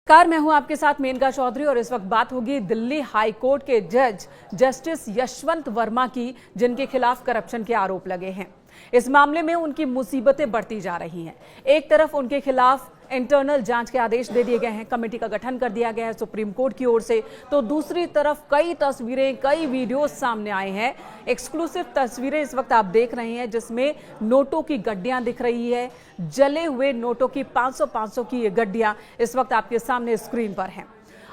Car मैं हूं आपके साथ मेनका चौधरी और इस वक्त बात होगी दिल्ली हाई कोर्ट के जज जस्टिस यशवंत वर्मा की, जिनके खिलाफ करप्शन के आरोप लगे हैं। इस मामले में उनकी मुसीबतें बढ़ती जा रही हैं। एक तरफ उनके खिलाफ इंटरनल जांच के आदेश दे दिए गए हैं, कमेटी का गठन कर दिया गया है सुप्रीम कोर्ट की ओर से, तो दूसरी तरफ कई तस्वीरें, कई वीडियोस सामने आए हैं। एक्सक्लूसिव तस्वीरें इस वक्त आप देख रहे हैं, जिसमें नोटों की गड्डियां दिख रही है। जले हुए नोटों की 500 की ये गड्डियां इस वक्त आपके सामने स्क्रीन पर हैं।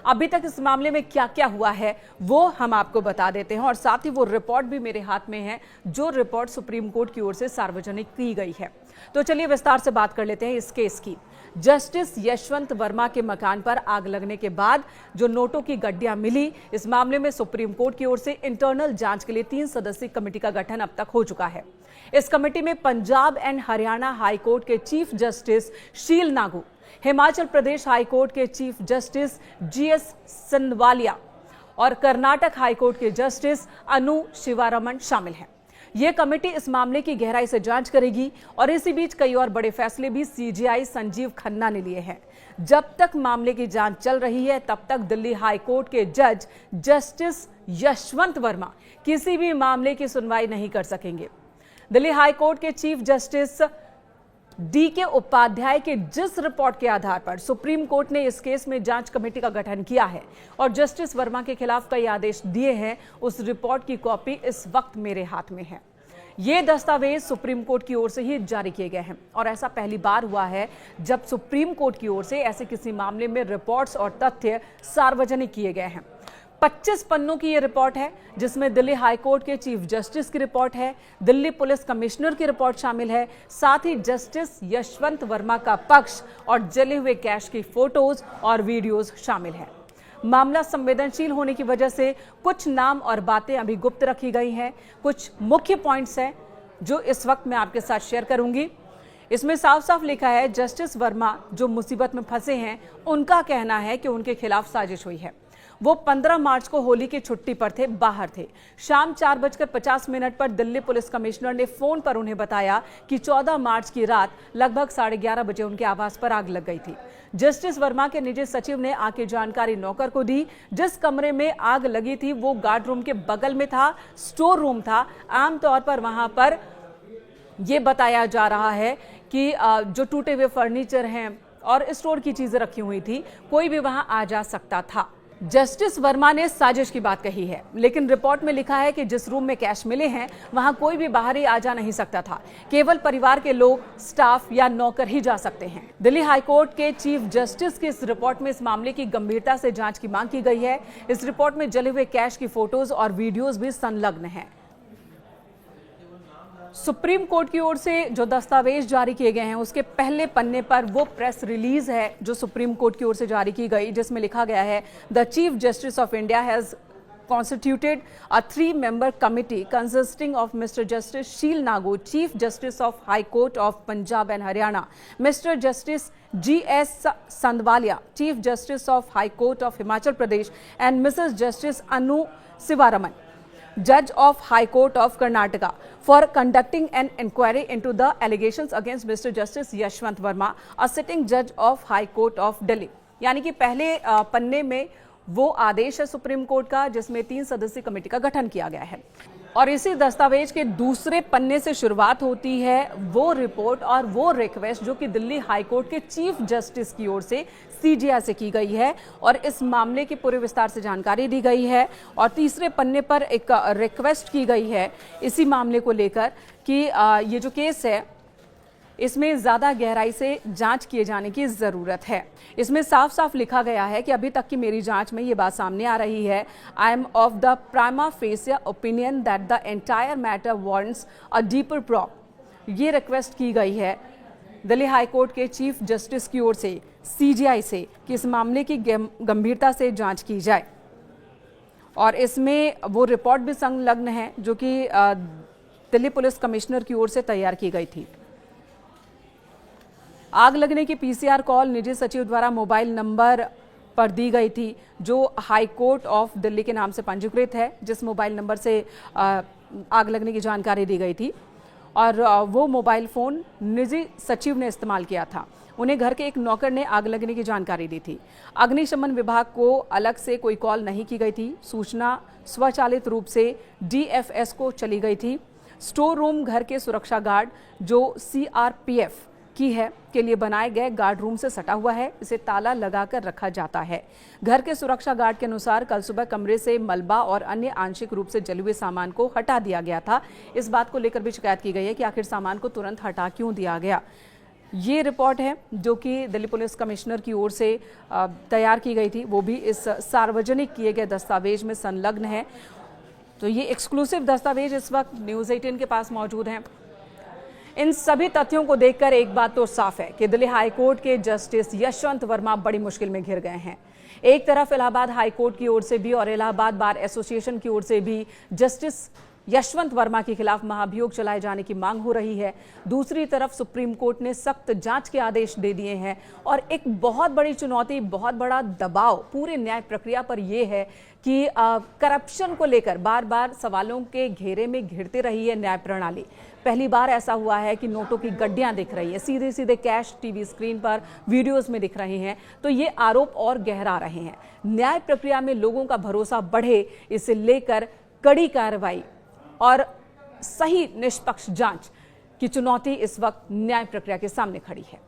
अभी तक इस मामले में क्या क्या हुआ है वो हम आपको बता देते हैं, और साथ ही वो रिपोर्ट भी मेरे हाथ में है, जो रिपोर्ट सुप्रीम कोर्ट की ओर से सार्वजनिक की गई है। तो चलिए विस्तार से बात कर लेते हैं इस केस की। जस्टिस यशवंत वर्मा के मकान पर आग लगने के बाद जो नोटों की गड्डियां मिली, इस मामले में सुप्रीम कोर्ट की ओर से इंटरनल जांच के लिए 3 सदस्यीय कमेटी का गठन अब तक हो चुका है। इस कमेटी में Punjab and Haryana high court के चीफ जस्टिस शील नागू, हिमाचल प्रदेश हाई कोर्ट के चीफ जस्टिस जीएस संदवालिया और कर्नाटक हाई कोर्ट के जस्टिस अनु शिवारमण शामिल हैं। यह कमेटी इस मामले की गहराई से जांच करेगी, और इसी बीच कई और बड़े फैसले भी सीजेआई संजीव खन्ना ने लिए हैं। जब तक मामले की जांच चल रही है, तब तक दिल्ली हाई कोर्ट के जज जस्टिस यशवंत वर्मा किसी भी मामले की सुनवाई नहीं कर सकेंगे। दिल्ली हाई कोर्ट के चीफ जस्टिस DK उपाध्याय के जिस रिपोर्ट के आधार पर सुप्रीम कोर्ट ने इस केस में जांच कमेटी का गठन किया है और जस्टिस वर्मा के खिलाफ कई आदेश दिए हैं, उस रिपोर्ट की कॉपी इस वक्त मेरे हाथ में है। ये दस्तावेज सुप्रीम कोर्ट की ओर से ही जारी किए गए हैं, और ऐसा पहली बार हुआ है जब सुप्रीम कोर्ट की ओर से ऐसे किसी मामले में रिपोर्ट्स और तथ्य सार्वजनिक किए गए हैं। 25 पन्नों की यह रिपोर्ट है, जिसमें दिल्ली हाई कोर्ट के चीफ जस्टिस की रिपोर्ट है, दिल्ली पुलिस कमिश्नर की रिपोर्ट शामिल है, साथ ही जस्टिस यशवंत वर्मा का पक्ष और जले हुए कैश की फोटोज और वीडियोज शामिल है। मामला संवेदनशील होने की वजह से कुछ नाम और बातें अभी गुप्त रखी गई हैं। कुछ मुख्य पॉइंट्स हैं जो इस वक्त मैं आपके साथ शेयर करूंगी। इसमें साफ साफ लिखा है, जस्टिस वर्मा जो मुसीबत में फंसे हैं, उनका कहना है कि उनके खिलाफ साजिश हुई है। वो 15 मार्च को होली की छुट्टी पर थे, बाहर थे। शाम 4:50 पर दिल्ली पुलिस कमिश्नर ने फोन पर उन्हें बताया कि 14 मार्च की रात लगभग 11:30 बजे उनके आवास पर आग लग गई थी। जस्टिस वर्मा के निजी सचिव ने आके जानकारी नौकर को दी। जिस कमरे में आग लगी थी वो गार्ड रूम के बगल में था, स्टोर रूम था। आमतौर पर वहां पर यह बताया जा रहा है कि जो टूटे हुए फर्नीचर हैं और स्टोर की चीजें रखी हुई थी, कोई भी वहां आ जा सकता था। जस्टिस वर्मा ने साजिश की बात कही है, लेकिन रिपोर्ट में लिखा है कि जिस रूम में कैश मिले हैं वहां कोई भी बाहरी आ जा नहीं सकता था, केवल परिवार के लोग, स्टाफ या नौकर ही जा सकते हैं। दिल्ली हाई कोर्ट के चीफ जस्टिस की इस रिपोर्ट में इस मामले की गंभीरता से जांच की मांग की गई है। इस रिपोर्ट में जले हुए कैश की फोटोज और वीडियोज भी संलग्न हैं। सुप्रीम कोर्ट की ओर से जो दस्तावेज जारी किए गए हैं, उसके पहले पन्ने पर वो प्रेस रिलीज है जो सुप्रीम कोर्ट की ओर से जारी की गई, जिसमें लिखा गया है, the chief justice of India has constituted a 3-member committee consisting of Mr. Justice Sheel Nagu, Chief Justice of High Court of Punjab and Haryana, Mr. Justice G.S. Sandwalia, Chief Justice of High Court of Himachal Pradesh, and Mrs. Justice Anu Sivaraman, Judge of High Court of Karnataka, for conducting an inquiry into the allegations against Mr. Justice Yashwant Verma, a sitting judge of High Court of Delhi। यानी कि पहले पन्ने में वो आदेश है supreme court का, जिसमें 3 सदस्यीय कमेटी का गठन किया गया है, और इसी दस्तावेज के दूसरे पन्ने से शुरुआत होती है वो रिपोर्ट और वो रिक्वेस्ट जो कि दिल्ली हाई कोर्ट के चीफ जस्टिस की ओर से सीजेआई से की गई है, और इस मामले की पूरे विस्तार से जानकारी दी गई है। और तीसरे पन्ने पर एक रिक्वेस्ट की गई है इसी मामले को लेकर कि ये जो केस है इसमें ज्यादा गहराई से जांच किए जाने की जरूरत है। इसमें साफ साफ लिखा गया है कि अभी तक की मेरी जांच में ये बात सामने आ रही है, I am of the prima fascia opinion that the entire matter warrants a deeper probe. ये रिक्वेस्ट की गई है दिल्ली हाई कोर्ट के चीफ जस्टिस की ओर से सीजेआई से कि इस मामले की गंभीरता से जांच की जाए, और इसमें वो रिपोर्ट भी संलग्न है जो कि दिल्ली पुलिस कमिश्नर की ओर से तैयार की गई थी। आग लगने की पीसीआर कॉल निजी सचिव द्वारा मोबाइल नंबर पर दी गई थी, जो हाई कोर्ट ऑफ दिल्ली के नाम से पंजीकृत है, जिस मोबाइल नंबर से आग लगने की जानकारी दी गई थी, और वो मोबाइल फ़ोन निजी सचिव ने इस्तेमाल किया था। उन्हें घर के एक नौकर ने आग लगने की जानकारी दी थी। अग्निशमन विभाग को अलग से कोई कॉल नहीं की गई थी। सूचना स्वचालित रूप से DFS को चली गई थी। स्टोर रूम घर के सुरक्षा गार्ड जो CRPF की है के लिए बनाए गए गार्ड रूम से सटा हुआ है। इसे ताला लगाकर रखा जाता है। घर के सुरक्षा गार्ड के अनुसार कल सुबह कमरे से मलबा और अन्य आंशिक रूप से जले हुए सामान को हटा दिया गया था। इस बात को लेकर भी शिकायत की गई है कि आखिर सामान को तुरंत हटा क्यों दिया गया। ये रिपोर्ट है जो कि दिल्ली पुलिस कमिश्नर की ओर से तैयार की गई थी, वो भी इस सार्वजनिक किए गए दस्तावेज में संलग्न है। तो ये एक्सक्लूसिव दस्तावेज इस वक्त न्यूज़ 18 के पास मौजूद हैं। इन सभी तथ्यों को देखकर एक बात तो साफ है कि दिल्ली हाई कोर्ट के जस्टिस यशवंत वर्मा बड़ी मुश्किल में घिर गए हैं। एक तरफ इलाहाबाद हाई कोर्ट की ओर से भी और इलाहाबाद बार एसोसिएशन की ओर से भी जस्टिस यशवंत वर्मा के खिलाफ महाभियोग चलाए जाने की मांग हो रही है। दूसरी तरफ सुप्रीम कोर्ट ने सख्त जांच के आदेश दे दिए हैं और एक बहुत बड़ी चुनौती, बहुत बड़ा दबाव पूरे न्याय प्रक्रिया पर यह है कि करप्शन को लेकर बार बार सवालों के घेरे में घिरती रही है न्याय प्रणाली। पहली बार ऐसा हुआ है कि नोटों की गड्डियां दिख रही है, सीधे सीधे कैश टीवी स्क्रीन पर वीडियोस में दिख रहे हैं। तो ये आरोप और गहरा रहे हैं। न्याय प्रक्रिया में लोगों का भरोसा बढ़े, इसे लेकर कड़ी कार्रवाई और सही निष्पक्ष जांच की चुनौती इस वक्त न्याय प्रक्रिया के सामने खड़ी है।